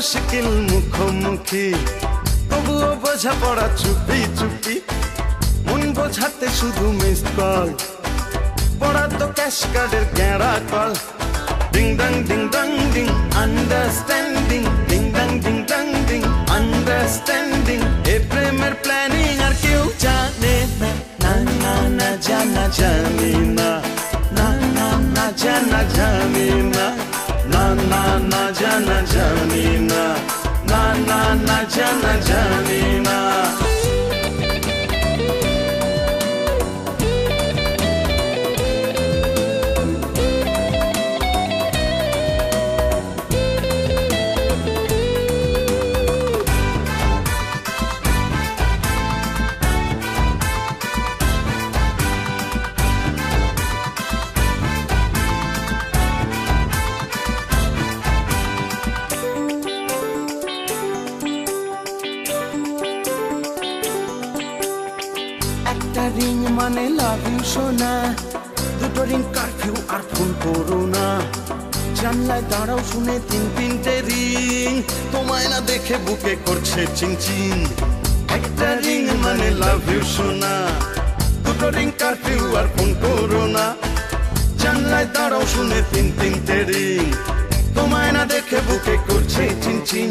মুশকিল মুখোমুখি, তবুও বোঝা পড়া চুপি চুপি। মন বোঝাতে শুধু মিসড কল, পড়া তো ক্যাশ কার্ডের গেঁড়া কল। Ding dong ding dong ding understanding, ding dong ding dong ding understanding. এ প্রেমের প্ল্যানিং আর কেউ জানে না, না না না জানা জানি না, না না না জানা জানি না, না না না জানা জানি না, না না না জানা জানি না। একটা রিং মানে লাভ ইউ সোনা, দুটো রিং কারফিউ আর ফোন করো না। জানলায় দাঁড়াও শুনে তিন তিনটে রিং, তোমায় না দেখে বুকে করছে চিংচিং। একটা রিং মানে লাভ ইউ সোনা, দুটো রিং কারফিউ আর ফোন করো না। জানলায় দাঁড়াও শুনে তিন তিনটে রিং, তোমায় না দেখে বুকে করছে চিংচিং।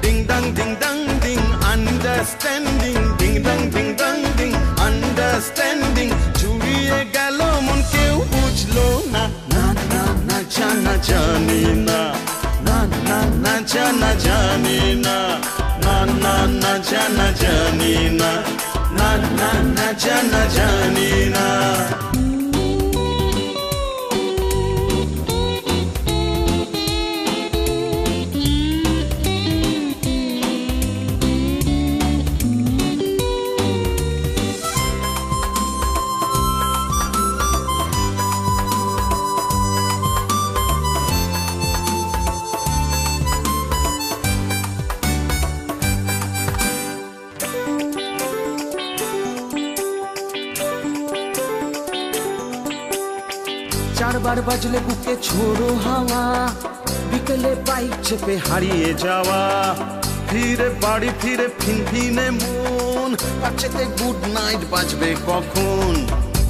Ding dong ding dong ding understanding, ding dong ding dong ding understanding. জুড়িয়ে গেল মন কেউ বুঝলো না, না না না জানা জানি না, না না না জানা জানি না, না না না জানা জানি না, না না না জানা জানি না। চারবার বাজলে বুকে ছোড়ো হাওয়া, বিকেলে বাইক চেপে হারিয়ে যাওয়া। ফিরে বাড়ি ফিরে ফিনফিনে মন, পাচ্ছেতে গুড নাইট বাজবে কখন।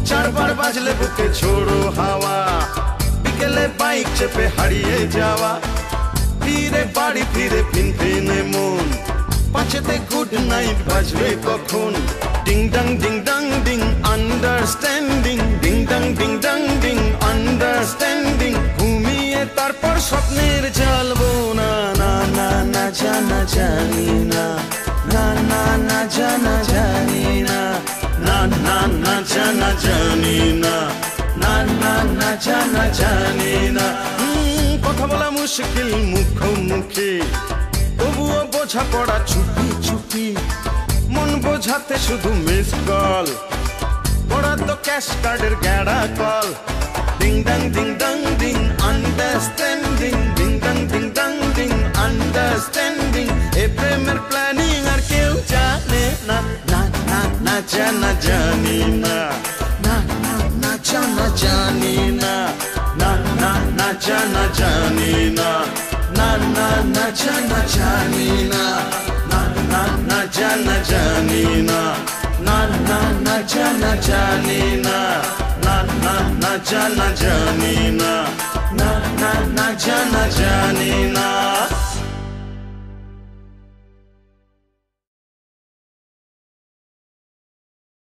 চারবার বাজলে বুকে ছোড়ো হাওয়া, বিকেলে বাইক চেপে হারিয়ে যাওয়া। ফিরে বাড়ি ফিরে ফিনফিনে মন, পাচ্ছেতে গুড নাইট বাজবে কখন। Ding dong ding dong ding understanding, ding dong ding dong ding understanding. ঘুমিয়ে তারপর স্বপ্নের জ্বালবো না, না না না জানা জানি না, না না না জানা জানি না, না না না জানা জানি না, না না না জানা জানি না। কথা বলা মুশকিল মুখোমুখি, তবুও বোঝা পড়া চুপি চুপি। মন বোঝাতে শুধু মিস কল, পড়া তো ক্যাশ কার্ডের গেঁড়া কল। Ding dong ding dong ding understanding, ding dong ding dong ding understanding. এ প্রেমের প্ল্যানিং আর কেউ জানে না, না না না জানা জানি না, না না না জানা জানি না, না না না জানা জানি না, না না না জানা জানি না, না না না জানা জানি না, না না না জানা জানি না, না না না জানা জানি না।